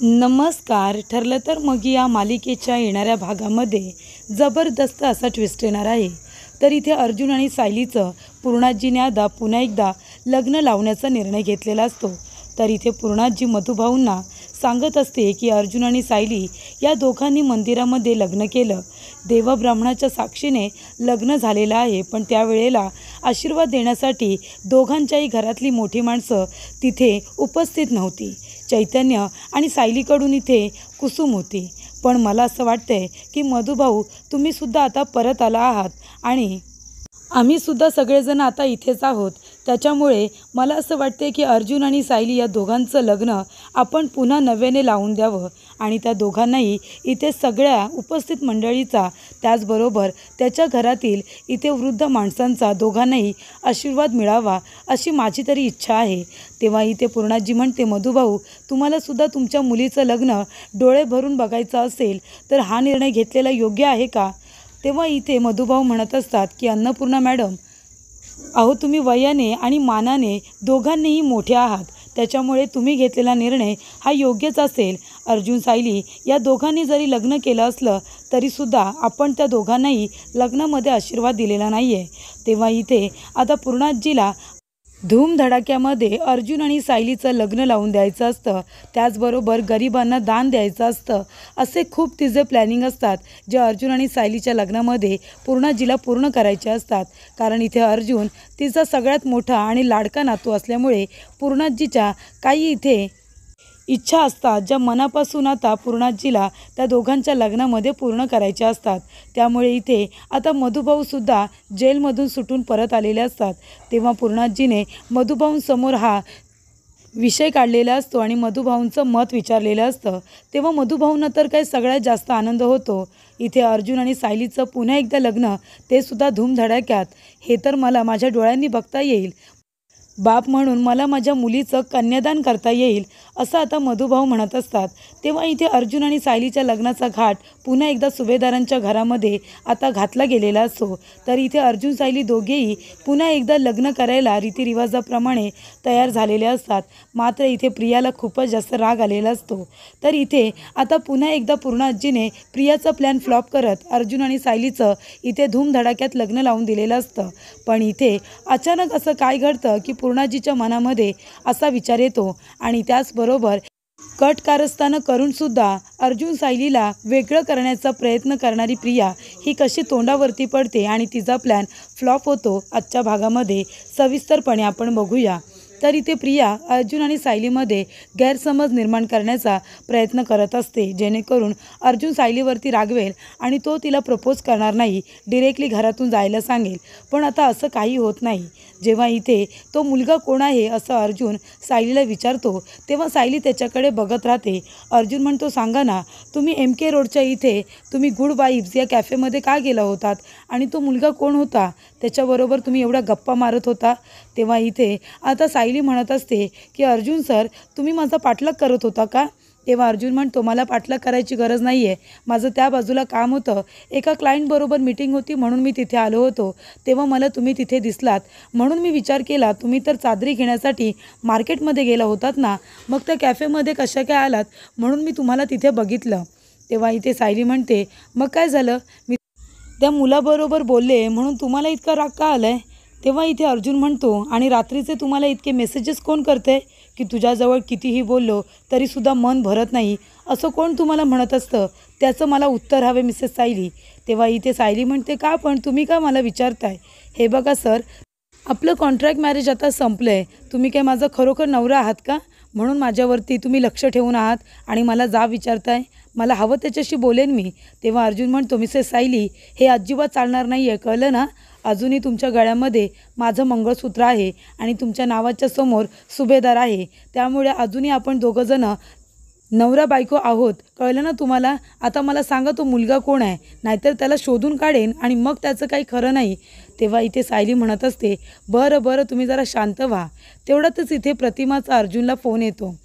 नमस्कार. ठरलं तर मग या मालिकेच्या येणाऱ्या भागामध्ये जबरदस्त असा ट्विस्ट येणार आहे. तर इथे अर्जुन आणि सायलीचं पूर्णाजीने आता पुन्हा एकदा लग्न लावण्याचा निर्णय घेतलेला असतो. तर इथे पूर्णाजी मधुभाऊंना सांगत असते की अर्जुन आणि सायली या दोघांनी मंदिरामध्ये लग्न केलं. देवब्राह्मणाच्या साक्षीने लग्न झालेलं आहे. पण त्यावेळेला आशीर्वाद देण्यासाठी दोघांच्याही घरातली मोठी माणसं तिथे उपस्थित नव्हती. चैतन्य आणि सायलीकडून इथे कुसुम होती. पण मला असं वाटतंय की मधुभाऊ तुम्हीसुद्धा आता परत आला आहात आणि आम्हीसुद्धा सगळेजण आता इथेच आहोत. त्याच्यामुळे मला असं वाटते की अर्जुन आणि सायली या दोघांचं लग्न आपण पुन्हा नव्याने लावून द्यावं आणि त्या दोघांनाही इथे सगळ्या उपस्थित मंडळीचा त्याचबरोबर त्याच्या घरातील इथे वृद्ध माणसांचा दोघांनाही आशीर्वाद मिळावा अशी माझी तरी इच्छा आहे. तेव्हा इथे पूर्णाजी म्हणते, मधुभाऊ तुम्हालासुद्धा तुमच्या मुलीचं लग्न डोळे भरून बघायचं असेल तर हा निर्णय घेतलेला योग्य आहे का? तेव्हा इथे मधुभाऊ म्हणत असतात की अन्नपूर्णा मॅडम, अहो तुम्ही वयाने आणि मानाने दोघांनीही मोठे आहात. त्याच्यामुळे तुम्ही घेतलेला निर्णय हा योग्यच असेल. अर्जुन सायली या दोघांनी जरी लग्न केलं असलं तरीसुद्धा आपण त्या दोघांनाही लग्नामध्ये आशीर्वाद दिलेला नाही आहे. तेव्हा इथे आता पूर्णाजीला धूमधडाक्यामध्ये अर्जुन आणि सायलीचं लग्न लावून द्यायचं असतं. त्याचबरोबर गरिबांना दान द्यायचं असतं. असे खूप तिचे प्लॅनिंग असतात जे अर्जुन आणि सायलीच्या लग्नामध्ये पूर्णाजीला पूर्ण करायचे असतात. कारण इथे अर्जुन तिचा सगळ्यात मोठा आणि लाडका नातू असल्यामुळे पूर्णाजीच्या काही इथे इच्छा असतात ज्या मनापासून आता पूर्णाजीला त्या दोघांच्या लग्नामध्ये पूर्ण करायच्या असतात. त्यामुळे इथे आता मधुभाऊसुद्धा जेलमधून सुटून परत आलेले असतात. तेव्हा पूर्णाजीने मधुभाऊंसमोर हा विषय काढलेला असतो आणि मधुभाऊंचं मत विचारलेलं असतं. तेव्हा मधुभाऊंना तर काय सगळ्यात जास्त आनंद होतो. इथे अर्जुन आणि सायलीचं पुन्हा एकदा लग्न, ते सुद्धा धूमधडाक्यात, हे तर मला माझ्या डोळ्यांनी बघता येईल. बाप म्हणून मला माझ्या मुलीचं कन्यादान करता येईल असं आता मधुभाऊ म्हणत असतात. तेव्हा इथे अर्जुन आणि सायलीच्या लग्नाचा घाट पुन्हा एकदा सुभेदारांच्या घरामध्ये आता घातला गेलेला असतो. तर इथे अर्जुन सायली दोघेही पुन्हा एकदा लग्न करायला रीतिरिवाजाप्रमाणे तयार झालेले असतात. मात्र इथे प्रियाला खूपच जास्त राग आलेला असतो. तर इथे आता पुन्हा एकदा पूर्णाजीने प्रियाचा प्लॅन फ्लॉप करत अर्जुन आणि सायलीचं इथे धूमधडाक्यात लग्न लावून दिलेलं असतं. पण इथे अचानक असं काय घडतं की पूर्णाजीच्या मनामध्ये असा विचार येतो आणि त्याचबरोबर कट कारस्थानं करूनसुद्धा अर्जुन सायलीला वेगळं करण्याचा प्रयत्न करणारी प्रिया ही कशी तोंडावरती पडते आणि तिचा प्लॅन फ्लॉप होतो. आजच्या भागामध्ये सविस्तरपणे आपण बघूया. तर इथे प्रिया अर्जुन आणि सायलीमध्ये गैरसमज निर्माण करण्याचा प्रयत्न करत असते, जेणेकरून अर्जुन सायलीवरती रागवेल आणि तो तिला प्रपोज करणार नाही, डिरेक्टली घरातून जायला सांगेल. पण आता असं काही होत नाही. जेव्हा इथे तो मुलगा कोण आहे असं अर्जुन सायलीला विचारतो तेव्हा सायली त्याच्याकडे बघत राहते. अर्जुन म्हणतो, सांगा ना, तुम्ही MK रोडच्या इथे तुम्ही गुड वाईब्स या कॅफेमध्ये का गेला होतात आणि तो मुलगा कोण होता, त्याच्याबरोबर तुम्ही एवढ्या गप्पा मारत होता? तेव्हा इथे आता सायली म्हणत असते की अर्जुन सर, तुम्ही माझा पाठलाग करत होता का? तेव्हा अर्जुन म्हणतो, मला पाठलाग करायची गरज नाही आहे. माझं त्या बाजूला काम होतं. एका क्लायंटबरोबर मीटिंग होती म्हणून मी तिथे आलो होतो. तेव्हा मला तुम्ही तिथे दिसलात म्हणून मी विचार केला, तुम्ही तर चादरी घेण्यासाठी मार्केटमध्ये गेला होतात ना, मग त्या कॅफेमध्ये कशा काय आलात म्हणून मी तुम्हाला तिथे बघितलं. तेव्हा इथे सायली म्हणते, मग काय झालं, मी त्या मुलाबरोबर बोलले म्हणून तुम्हाला इतका राग का आला आहे? तेव्हा इथे अर्जुन म्हणतो, आणि रात्रीचे तुम्हाला इतके मेसेजेस कोण करते की तुझ्याजवळ कितीही बोललो तरीसुद्धा मन भरत नाही, असं कोण तुम्हाला म्हणत असतं? त्याचं मला उत्तर हवे मिसेस सायली. तेव्हा इथे सायली म्हणते, का पण तुम्ही का मला विचारताय? हे बघा सर, आपलं कॉन्ट्रॅक्ट मॅरेज आता संपलं आहे. तुम्ही काय माझा खरोखर नवरा आहात का? म्हणून माझ्यावरती तुम्ही लक्ष ठेवून आहात आणि मला जाब विचारताय? मला हवं त्याच्याशी बोलेन मी. तेव्हा अर्जुन म्हणतो, मिसेस सायली, हे अजिबात चालणार नाही आहे, कळलं ना? अजूनही तुमच्या गळ्यामध्ये माझं मंगळसूत्र आहे आणि तुमच्या नावाच्या समोर सुभेदार आहे. त्यामुळे अजूनही आपण दोघंजणं नवरा बायको आहोत, कळलं ना तुम्हाला? आता मला सांगा, तो मुलगा कोण आहे, नाहीतर त्याला शोधून काढेन आणि मग त्याचं काही खरं नाही. तेव्हा इथे सायली म्हणत असते, बरं तुम्ही जरा शांत व्हा. तेवढ्यातच इथे प्रतिमाचा अर्जुनला फोन येतो.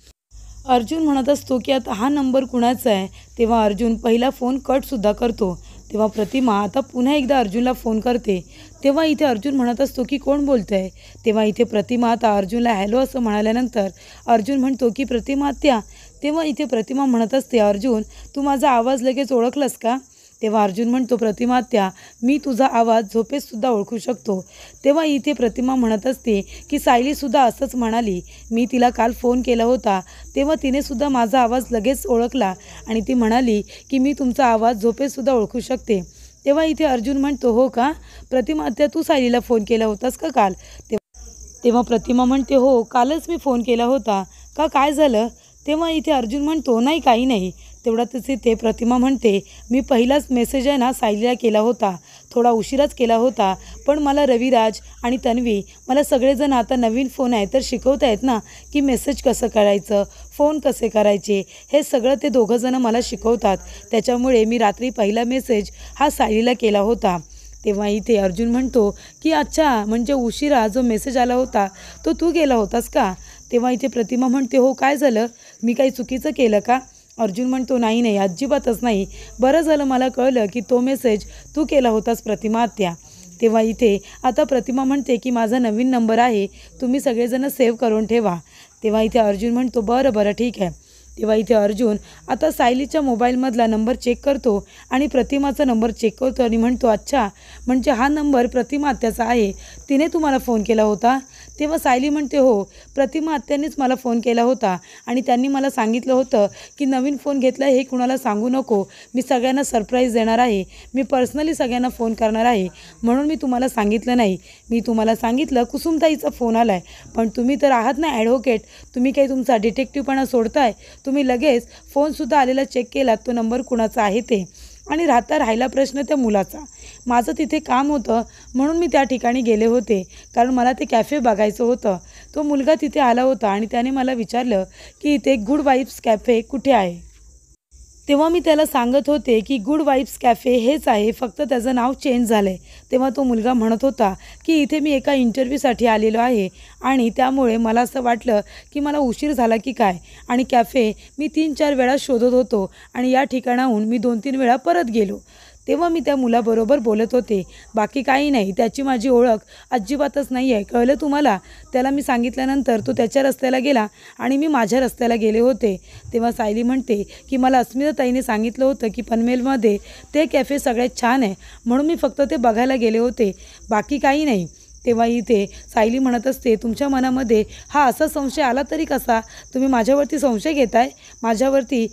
अर्जुन म्हणत असतो की आता हा नंबर कुणाचा आहे? तेव्हा अर्जुन पहिला फोन कटसुद्धा करतो. तेव्हा प्रतिमा आता पुन्हा एकदा अर्जुनला फोन करते. तेव्हा इथे अर्जुन म्हणत असतो की कोण बोलतं आहे? तेव्हा इथे प्रतिमा आता अर्जुनला हॅलो असं म्हणाल्यानंतर अर्जुन म्हणतो की प्रतिमा आत्या, तेव्हा इथे प्रतिमा म्हणत असते, अर्जुन तू माझा आवाज लगेच ओळखलास का? तेव्हा अर्जुन म्हणतो, प्रतिमा आत्या मी तुझा आवाज झोपेतसुद्धा ओळखू शकतो. तेव्हा इथे प्रतिमा म्हणत असते की सायलीसुद्धा असंच म्हणाली. मी तिला काल फोन केला होता तेव्हा तिनेसुद्धा माझा आवाज लगेच ओळखला आणि ती म्हणाली की मी तुमचा आवाज झोपेतसुद्धा ओळखू शकते. तेव्हा इथे अर्जुन म्हणतो, हो का प्रतिमा आत्या, तू सायलीला फोन केला होतास का काल? तेव्हा प्रतिमा म्हणते, हो कालच मी फोन केला होता. का, काय झालं? तेव्हा इथे अर्जुन म्हणतो, नाही काही नाही. तेवढ्यातच इथे प्रतिमा म्हणते, मी पहिलाच मेसेज आहे ना सायलीला केला होता, थोडा उशिराच केला होता, पण मला रविराज आणि तन्वी मला सगळेजण आता नवीन फोन आहे तर शिकवत आहेत ना की मेसेज कसं करायचं, फोन कसे करायचे, हे सगळं ते दोघंजणं मला शिकवतात. त्याच्यामुळे मी रात्री पहिला मेसेज हा सायलीला केला होता. तेव्हा इथे अर्जुन म्हणतो की अच्छा, म्हणजे उशिरा जो मेसेज आला होता तो तू केला होतास का? तेव्हा इथे प्रतिमा म्हणते, हो काय झालं, मी काही चुकीचं केलं का? अर्जुन म्हणतो, नाही नाही अजिबातच नाही, बरं झालं मला कळलं की तो मेसेज तू केला होतास प्रतिमा आत्या. तेव्हा इथे आता प्रतिमा म्हणते की माझा नवीन नंबर आहे, तुम्ही सगळेजण सेव्ह करून ठेवा. तेव्हा इथे अर्जुन म्हणतो, बरं बरं ठीक आहे. तेव्हा इथे अर्जुन आता सायलीच्या मोबाईलमधला नंबर चेक करतो आणि प्रतिमाचा नंबर चेक करतो आणि म्हणतो, अच्छा म्हणजे हा नंबर प्रतिमा आत्याचा आहे, तिने तुम्हाला फोन केला होता? तेव्हा सायली म्हणते, हो प्रतिमा आत्यानेच मला फोन केला होता आणि त्यांनी मला सांगितलं होतं की नवीन फोन घेतला हे कुणाला सांगू नको, मी सगळ्यांना सरप्राईज देणार आहे, मी पर्सनली सगळ्यांना फोन करणार आहे, म्हणून मी तुम्हाला सांगितलं नाही. मी तुम्हाला सांगितलं कुसुमताईचा फोन आला आहे, पण तुम्ही तर आहात ना ॲडव्होकेट, तुम्ही काही तुमचा डिटेक्टिव्हपणा सोडताय, तुम्ही लगेच फोनसुद्धा आलेला चेक केलात तो नंबर कुणाचा आहे ते. आणि राहिला प्रश्न त्या मुलाचा. माझं तिथे काम होतं म्हणून मी त्या ठिकाणी गेले होते, कारण मला ते कॅफे बघायचं होतं. तो मुलगा तिथे आला होता आणि त्याने मला विचारलं की इथे गुड वाईब्स कॅफे कुठे आहे. तेव्हा मी त्याला सांगत होते की गुड वाईब्स कॅफे हेच आहे, फक्त त्याचं नाव चेंज झालं आहे. तेव्हा तो मुलगा म्हणत होता की इथे मी एका इंटरव्ह्यूसाठी आलेलो आहे आणि त्यामुळे मला असं वाटलं की मला उशीर झाला की काय, आणि कॅफे मी 3-4 वेळा शोधत होतो आणि या ठिकाणाहून मी 2-3 वेळा परत गेलो. तेव्हा मी त्या मुलाबरोबर बोलत होते, बाकी काही नाही, त्याची माझी ओळख अजिबातच नाही आहे, कळलं तुम्हाला? त्याला मी सांगितल्यानंतर तो त्याच्या रस्त्याला गेला आणि मी माझ्या रस्त्याला गेले होते. तेव्हा सायली म्हणते की मला अस्मिताताईने सांगितलं होतं की पनवेलमध्ये ते कॅफे सगळ्यात छान आहे, म्हणून मी फक्त ते बघायला गेले होते, बाकी काही नाही. तेव्हा इथे सायली म्हणत असते, तुमच्या मनामध्ये हा असा संशय आला तरी कसा? तुम्ही माझ्यावरती संशय घेताय, माझ्यावरती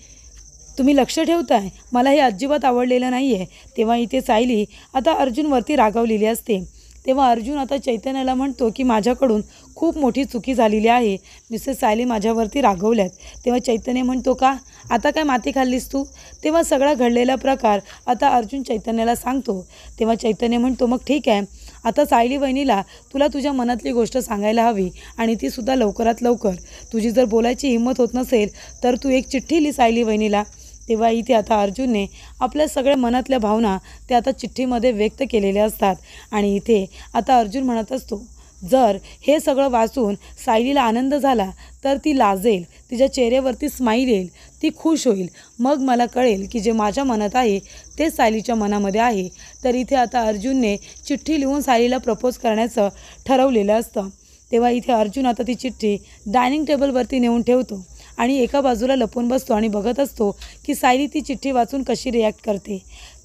तुम्ही लक्ष ठेवताय, मला हे अजिबात आवडलेलं नाही आहे. तेव्हा इथे सायली आता अर्जुनवरती रागावलेली असते. तेव्हा अर्जुन आता चैतन्याला म्हणतो की माझ्याकडून खूप मोठी चुकी झालेली आहे, मिसेस सायली माझ्यावरती रागवल्यात. तेव्हा चैतन्य म्हणतो, का आता काय माती खाल्लीस तू? तेव्हा सगळा घडलेला प्रकार आता अर्जुन चैतन्याला सांगतो. तेव्हा चैतन्य म्हणतो, मग ठीक आहे, आता सायली वहिनीला तुला तुझ्या मनातली गोष्ट सांगायला हवी आणि तीसुद्धा लवकरात लवकर. तुझी जर बोलायची हिंमत होत नसेल तर तू एक चिठ्ठी लिही सायली वहिनीला. तेव्हा इथे आता अर्जुनने आपल्या सगळ्या मनातल्या भावना त्या आता चिठ्ठीमध्ये व्यक्त केलेल्या असतात आणि इथे आता अर्जुन म्हणत असतो, जर हे सगळं वाचून सायलीला आनंद झाला तर ती लाजेल, तिच्या चेहऱ्यावरती स्माईल येईल, ती खुश होईल, मग मला कळेल की जे माझ्या मनात आहे ते सायलीच्या मनामध्ये आहे. तर इथे आता अर्जुनने चिठ्ठी लिहून सायलीला प्रपोज करण्याचं ठरवलेलं असतं. तेव्हा इथे अर्जुन आता ती चिठ्ठी डायनिंग टेबलवरती नेऊन ठेवतो आणि एका बाजूला लपून बसतो आणि बघत असतो की सायली ती चिठ्ठी वाचून कशी रिॲक्ट करते.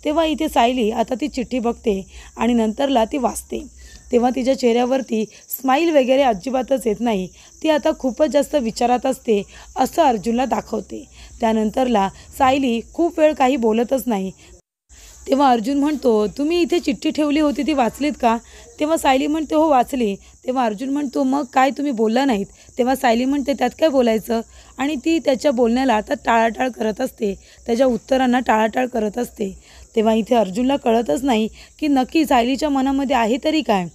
तेव्हा इथे सायली आता ती चिठ्ठी बघते आणि नंतरला ती वाचते. तेव्हा तिच्या चेहऱ्यावरती स्माईल वगैरे अजिबातच येत नाही, ती आता खूपच जास्त विचारात असते असं अर्जुनला दाखवते. त्यानंतरला सायली खूप वेळ काही बोलतच नाही. तेव्हा अर्जुन म्हणतो, तुम्ही इथे चिठ्ठी ठेवली होती ती वाचलीत का? तेव्हा सायली म्हणते, हो वाचली. तेव्हा अर्जुन म्हणतो, मग काय तुम्ही बोलला नाहीत? तेव्हा सायली म्हणते, त्यात काय बोलायचं? आणि ती त्याच्या बोलण्याला आता टाळाटाळ करत असते, त्याच्या उत्तरांना टाळाटाळ करत असते. तेव्हा इथे अर्जुनला कळतच नाही की नक्की सायलीच्या मनामध्ये आहे तरी काय.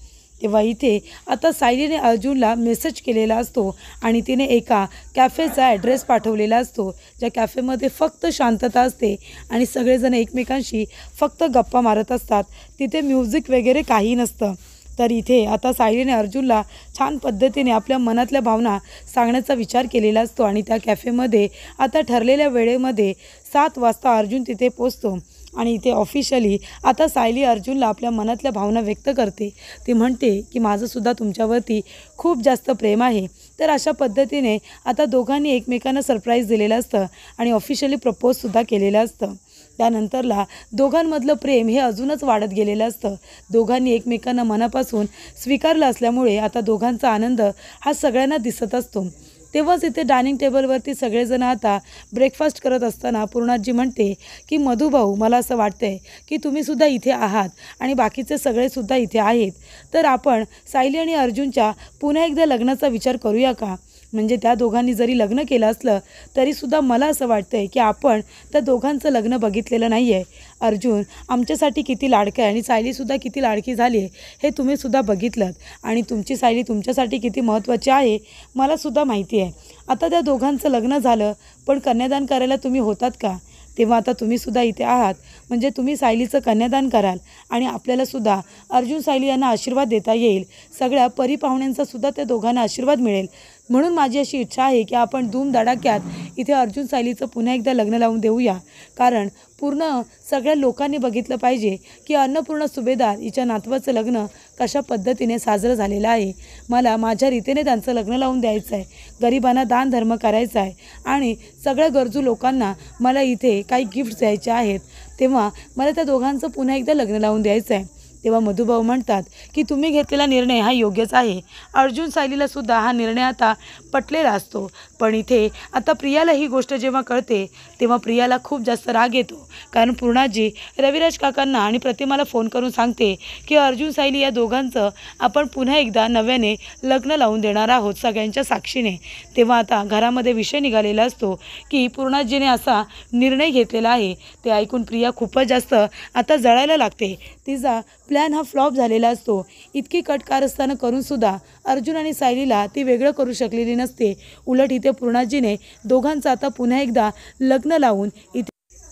तेव्हा इथे आता सायलीने अर्जुनला मेसेज केलेला असतो आणि तिने एका कॅफेचा ॲड्रेस पाठवलेला असतो, ज्या कॅफेमध्ये फक्त शांतता असते आणि सगळेजण एकमेकांशी फक्त गप्पा मारत असतात, तिथे म्युझिक वगैरे काही नसतं. तर इथे आता सायलीने अर्जुनला छान पद्धतीने आपल्या मनातल्या भावना सांगण्याचा विचार केलेला असतो आणि त्या कॅफेमध्ये आता ठरलेल्या वेळेमध्ये 7 वाजता अर्जुन तिथे पोचतो आणि इथे ऑफिशियली आता सायली अर्जुनला आपल्या मनातल्या भावना व्यक्त करते. ती म्हणते की माझंसुद्धा तुमच्यावरती खूप जास्त प्रेम आहे. तर अशा पद्धतीने आता दोघांनी एकमेकांना सरप्राईज दिलेलं असतं आणि ऑफिशियली प्रपोजसुद्धा केलेलं असतं. त्यानंतरला दोघांमधलं प्रेम हे अजूनच वाढत गेलेलं असतं. दोघांनी एकमेकांना मनापासून स्वीकारलं असल्यामुळे आता दोघांचा आनंद हा सगळ्यांना दिसत असतो. तेव्हाच इथे डायनिंग टेबलवरती सगळेजण आता ब्रेकफास्ट करत असताना पूर्णाजी म्हणते की मधुभाऊ, मला असं वाटतंय की तुम्हीसुद्धा इथे आहात आणि बाकीचे सगळेसुद्धा इथे आहेत. तर आपण सायली आणि अर्जुनच्या पुन्हा एकदा लग्नाचा विचार करूया का? म्हणजे त्या दोघांनी जरी लग्न केलं असलं तरीसुद्धा मला असं वाटतंय की आपण त्या दोघांचं लग्न बघितलेलं नाही आहे. अर्जुन आमच्यासाठी किती लाडका आहे आणि सायलीसुद्धा किती लाडकी झाली आहे हे तुम्हीसुद्धा बघितलं आणि तुमची सायली तुमच्यासाठी किती महत्त्वाची आहे मलासुद्धा माहिती आहे. आता त्या दोघांचं लग्न झालं, पण कन्यादान करायला तुम्ही होतात का? तेव्हा आता तुम्हीसुद्धा इथे आहात म्हणजे तुम्ही सायलीचं कन्यादान कराल आणि आपल्यालासुद्धा अर्जुन सायली यांना आशीर्वाद देता येईल. सगळ्या परिपाहुण्यांचासुद्धा त्या दोघांना आशीर्वाद मिळेल. म्हणून माझी अशी इच्छा आहे की आपण धूमधडाक्यात इथे अर्जुन सायलीचं पुन्हा एकदा लग्न लावून देऊया. कारण पूर्ण सगळ्या लोकांनी बघितलं पाहिजे की अन्नपूर्णा सुभेदार हिच्या नातवाचं लग्न कशा पद्धतीने साजरं झालेलं आहे. मला माझ्या रीतीने त्यांचं लग्न लावून द्यायचं आहे. गरिबांना दान धर्म करायचा आहे आणि सगळ्या गरजू लोकांना मला इथे काही गिफ्ट्स द्यायचे आहेत. तेव्हा मला त्या दोघांचं पुन्हा एकदा लग्न लावून द्यायचं आहे. तेव्हा मधुभाऊ म्हणतात की तुम्ही घेतलेला निर्णय हा योग्यच आहे. अर्जुन सायलीलासुद्धा हा निर्णय आता पटलेला असतो. पण इथे आता प्रियाला ही गोष्ट जेव्हा कळते तेव्हा प्रियाला खूप जास्त राग येतो. कारण पूर्णाजी रविराज काकांना आणि प्रतिमाला फोन करून सांगते की अर्जुन सायली या दोघांचं आपण पुन्हा एकदा नव्याने लग्न लावून देणार आहोत सगळ्यांच्या साक्षीने. तेव्हा आता घरामध्ये विषय निघालेला असतो की पूर्णाजीने असा निर्णय घेतलेला आहे. ते ऐकून प्रिया खूपच जास्त आता जळायला लागते. तिचा प्लॅन हा फ्लॉप झालेला असतो. इतकी कटकारस्थानं करूनसुद्धा अर्जुन आणि सायलीला ती वेगळं करू शकलेली नसते. उलट इथे पूर्णाजीने दोघांचं आता पुन्हा एकदा लग्न लावून इथे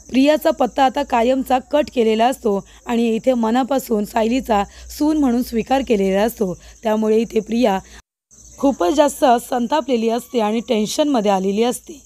प्रियाचा पत्ता आता कायमचा कट केलेला असतो आणि इथे मनापासून सायलीचा सून म्हणून स्वीकार केलेला असतो. त्यामुळे इथे प्रिया खूपच जास्त संतापलेली असते आणि टेन्शनमध्ये आलेली असते.